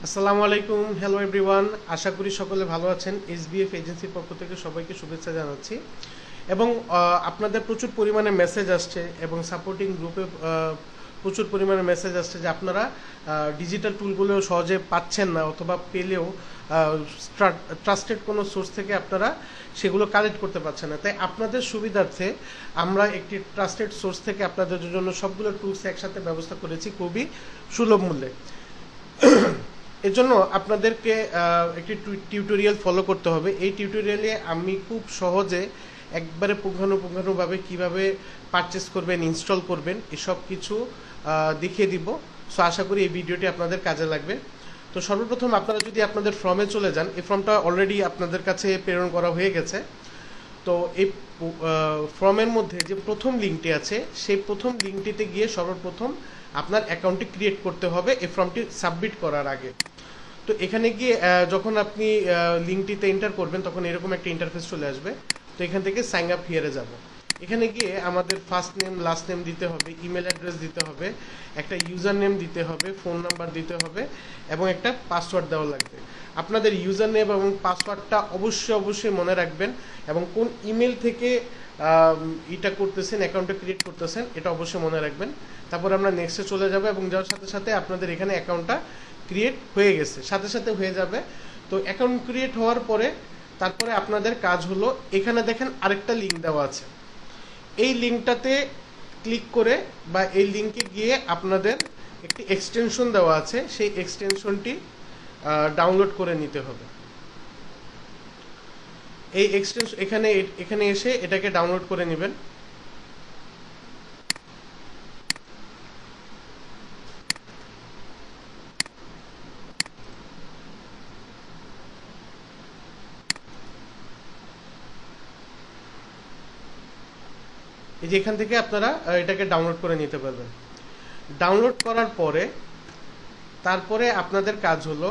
আসসালামু আলাইকুম, hello everyone. আশা করি সকলে ভালো আছেন। এসবিএফ এজেন্সির পক্ষ থেকে সবাইকে শুভেচ্ছা জানাচ্ছি। এবং আপনাদের প্রচুর পরিমাণে মেসেজ আসছে এবং সাপোর্টিং গ্রুপে প্রচুর পরিমাণে মেসেজ আসছে যে আপনারা ডিজিটাল টুলগুলো সহজে পাচ্ছেন না, অথবা পেলেও ট্রাস্টেড কোনো সোর্স থেকে আপনারা সেগুলো কালেক্ট করতে পারছেন না। তাই আপনাদের সুবিধার্থে আমরা একটি ট্রাস্টেড সোর্স থেকে আপনাদের জন্য সবগুলো টুলস একসাথে ব্যবস্থা করেছি খুবই সুলভ মূল্যে। এর জন্য আপনাদেরকে একটি টিউটোরিয়াল ফলো করতে হবে। এই টিউটোরিয়ালে আমি খুব সহজে একবারে পুঙ্খানুপুঙ্খানুভাবে কিভাবে পারচেস করবেন, ইনস্টল করবেন, এসব কিছু দেখিয়ে দিব। সো আশা করি এই ভিডিওটি আপনাদের কাজে লাগবে। তো সর্বপ্রথম আপনারা যদি আপনাদের ফর্মে চলে যান, এই ফর্মটা অলরেডি আপনাদের কাছে প্রেরণ করা হয়ে গেছে। তো এই ফর্মের মধ্যে যে প্রথম লিঙ্কটি আছে, সেই প্রথম লিঙ্কটিতে গিয়ে সর্বপ্রথম আপনার অ্যাকাউন্টটি ক্রিয়েট করতে হবে এই ফর্মটি সাবমিট করার আগে। তো এখানে গিয়ে যখন আপনি লিঙ্কটিতে এন্টার করবেন তখন এরকম একটা ইন্টারফেস চলে আসবে। তো এখান থেকে সাইন আপ হিয়ারে যাব। এখানে গিয়ে আমাদের ফার্স্ট নেম, লাস্ট নেম দিতে হবে, ইমেল অ্যাড্রেস দিতে হবে, একটা ইউজার নেম দিতে হবে, ফোন নাম্বার দিতে হবে এবং একটা পাসওয়ার্ড দেওয়া লাগবে। আপনাদের ইউজার নেম এবং পাসওয়ার্ডটা অবশ্যই মনে রাখবেন, এবং কোন ইমেল থেকে এটা করতেছেন, অ্যাকাউন্টটা ক্রিয়েট করতেছেন, এটা অবশ্যই মনে রাখবেন। তারপর আমরা নেক্সটে চলে যাব এবং যাওয়ার সাথে সাথে আপনাদের এখানে অ্যাকাউন্টটা ক্রিয়েট হয়ে গেছে, সাথে সাথে হয়ে যাবে। তো অ্যাকাউন্ট ক্রিয়েট হওয়ার পরে তারপরে আপনাদের কাজ হলো, এখানে দেখেন আরেকটা লিঙ্ক দেওয়া আছে, এই লিঙ্কটাতে ক্লিক করে বা এই লিঙ্কে গিয়ে আপনাদের একটি এক্সটেনশন দেওয়া আছে, সেই এক্সটেনশনটি ডাউনলোড করে নিতে হবে। এই এক্সটেনশন এখানে এসে এটাকে ডাউনলোড করে নেবেন। এই যে এখান থেকে আপনারা এটাকে ডাউনলোড করে নিতে পারবেন। ডাউনলোড করার পরে তারপরে আপনাদের কাজ হলো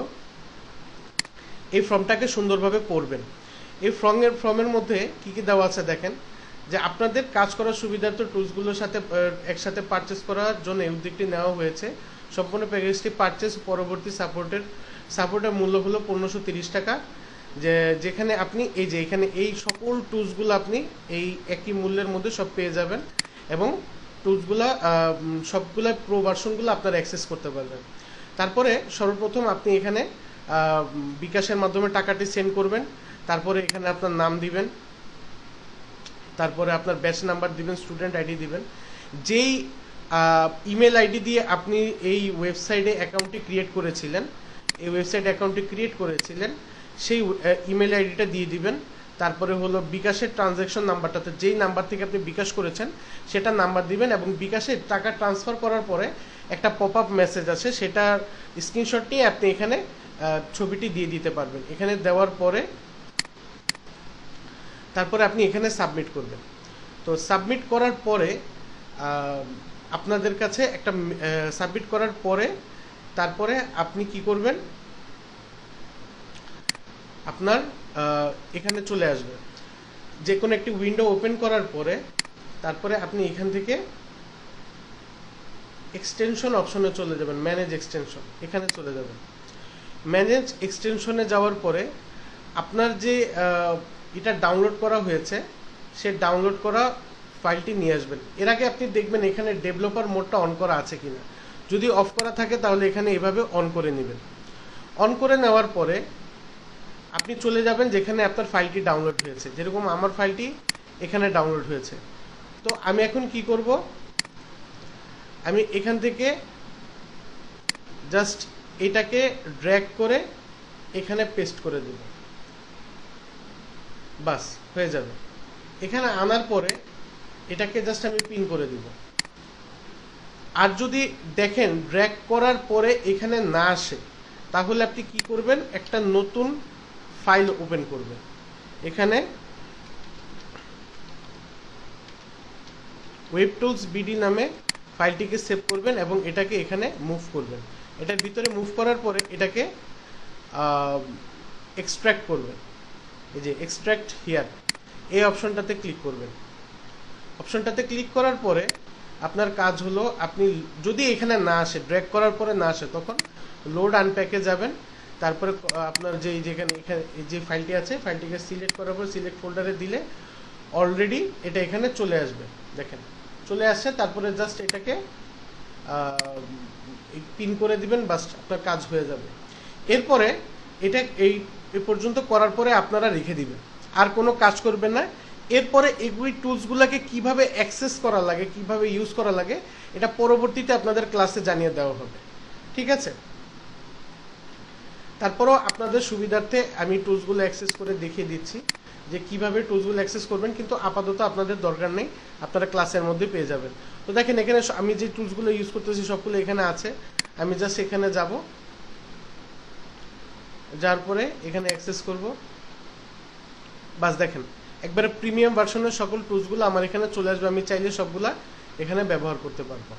এই ফর্মটাকে সুন্দরভাবে পড়বেন। এই ফর্মের মধ্যে কি কি দেওয়া আছে দেখেন, যে আপনাদের কাজ করার সুবিধার্থে টুলসগুলোর সাথে একসাথে পারচেস করার জন্য এই উদ্যোগটি নেওয়া হয়েছে। সম্পূর্ণ প্যাকেজটি পারচেস পরবর্তী সাপোর্টের মূল্য হলো 1530 টাকা। যেখানে আপনি এই যে এখানে এই সকল টুলসগুলো আপনি এই একই মূল্যের মধ্যে সব পেয়ে যাবেন, এবং টুলসগুলো সবগুলো প্রো ভার্সনগুলো আপনারা অ্যাক্সেস করতে পারবেন। তারপরে সর্বপ্রথম আপনি এখানে বিকাশের মাধ্যমে টাকাটি সেন্ড করবেন। তারপরে এখানে আপনার নাম দিবেন, তারপরে আপনার ব্যাচ নাম্বার দিবেন, স্টুডেন্ট আইডি দিবেন। যেই ইমেল আইডি দিয়ে আপনি এই ওয়েবসাইটে অ্যাকাউন্টটি ক্রিয়েট করেছিলেন, সেই ইমেল আইডিটা দিয়ে দিবেন। তারপরে হলো বিকাশের ট্রানজ্যাকশন নাম্বারটাতে, যেই নাম্বার থেকে আপনি বিকাশ করেছেন সেটা নাম্বার দিবেন, এবং বিকাশে টাকা ট্রান্সফার করার পরে একটা পপ আপ মেসেজ আছে, সেটার স্ক্রিনশট নিয়ে আপনি এখানে ছবিটি দিয়ে দিতে পারবেন। এখানে দেওয়ার পরে তারপরে আপনি এখানে সাবমিট করবেন। তো সাবমিট করার পরে আপনাদের কাছে একটা সাবমিট করার পরে তারপরে আপনি কি করবেন, আপনার এখানে চলে আসবে যে কোনো একটি উইন্ডো ওপেন করার পরে তারপরে আপনি এখান থেকে এক্সটেনশন অপশনে চলে যাবেন, ম্যানেজ এক্সটেনশন, এখানে চলে যাবেন। ম্যানেজ এক্সটেনশনে যাওয়ার পরে আপনার যে এটা ডাউনলোড করা হয়েছে সে ডাউনলোড করা ফাইলটি নিয়ে আসবেন। এর আগে আপনি দেখবেন এখানে ডেভেলপার মোডটা অন করা আছে কিনা, যদি অফ করা থাকে তাহলে এখানে এভাবে অন করে নেবেন। অন করে নেওয়ার পরে আপনি চলে যাবেন যেখানে আপনার ফাইলটি ডাউনলোড হয়েছে, যেরকম আমার ফাইলটি এখানে ডাউনলোড হয়েছে। তো আমি এখন কি করব, আমি এখান থেকে জাস্ট এটাকে ড্র্যাগ করে এখানে পেস্ট করে দেব, বাস হয়ে যাবে। এখানে আনার পরে এটাকে জাস্ট আমি পিন করে দিব। আর যদি দেখেন ড্র্যাগ করার পরে এখানে না আসে, তাহলে আপনি কি করবেন, একটা নতুন ফাইল ওপেন করবেন। এখানে ওয়েব টুলস বিডি নামে ফাইলটিকে সেভ করবেন এবং এটাকে এখানে মুভ করবেন। এটার ভিতরে মুভ করার পরে এটাকে এক্সট্র্যাক্ট করবেন। এই যে এক্সট্র্যাক্ট হিয়ার, এই অপশনটাতে ক্লিক করবেন। অপশনটাতে ক্লিক করার পরে আপনার কাজ হলো, আপনি যদি এখানে না আসে, ড্র্যাগ করার পরে না আসে, তখন লোড আনপ্যাকে যাবেন, তারপরে আপনার যেখানে এখানে যে ফাইলটি আছে ফাইলটিকে সিলেক্ট করার পর সিলেক্ট ফোল্ডারে দিলে অলরেডি এটা এখানে চলে আসবে। দেখেন চলে আসছে, তারপরে জাস্ট এটাকে পিন করে দিবেন, বাস আপনার কাজ হয়ে যাবে। এরপরে এটা এই পর্যন্ত করার পরে আপনারা রেখে দিবেন, আর কোনো কাজ করবেন না। এরপরে এগুলি টুলসগুলোকে কিভাবে অ্যাক্সেস করা লাগে, কিভাবে ইউজ করা লাগে, এটা পরবর্তীতে আপনাদের ক্লাসে জানিয়ে দেওয়া হবে, ঠিক আছে? তারপরও আপনাদের সুবিধার্থে আমি টুলসগুলো অ্যাক্সেস করে দেখিয়ে দিচ্ছি যে কিভাবে টুলসগুলো অ্যাক্সেস করবেন, কিন্তু আপাতত আপনাদের দরকার নেই, আপনারা ক্লাসের মধ্যে পেয়ে যাবেন। তো দেখেন এখানে আমি যে টুলসগুলো ইউজ করতেছি সবগুলো এখানে আছে। আমি জাস্ট এখানে যাব, যার পরে এখানে অ্যাক্সেস করব, বাস দেখেন একবারে প্রিমিয়াম ভার্সনের সকল টুলসগুলো আমার এখানে চলে আসবে। আমি চাইলে সবগুলা এখানে ব্যবহার করতে পারবো।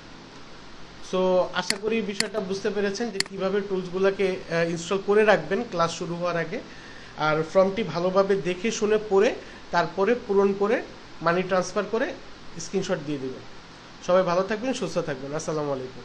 সো আশা করি বিষয়টা বুঝতে পেরেছেন যে কিভাবে টুলসগুলোকে ইনস্টল করে রাখবেন ক্লাস শুরু হওয়ার আগে, আর ফর্মটি ভালোভাবে দেখে শুনে পড়ে তারপরে পূরণ করে মানি ট্রান্সফার করে স্ক্রিনশট দিয়ে দেবেন। সবাই ভালো থাকবেন, সুস্থ থাকবেন। আসসালামু আলাইকুম।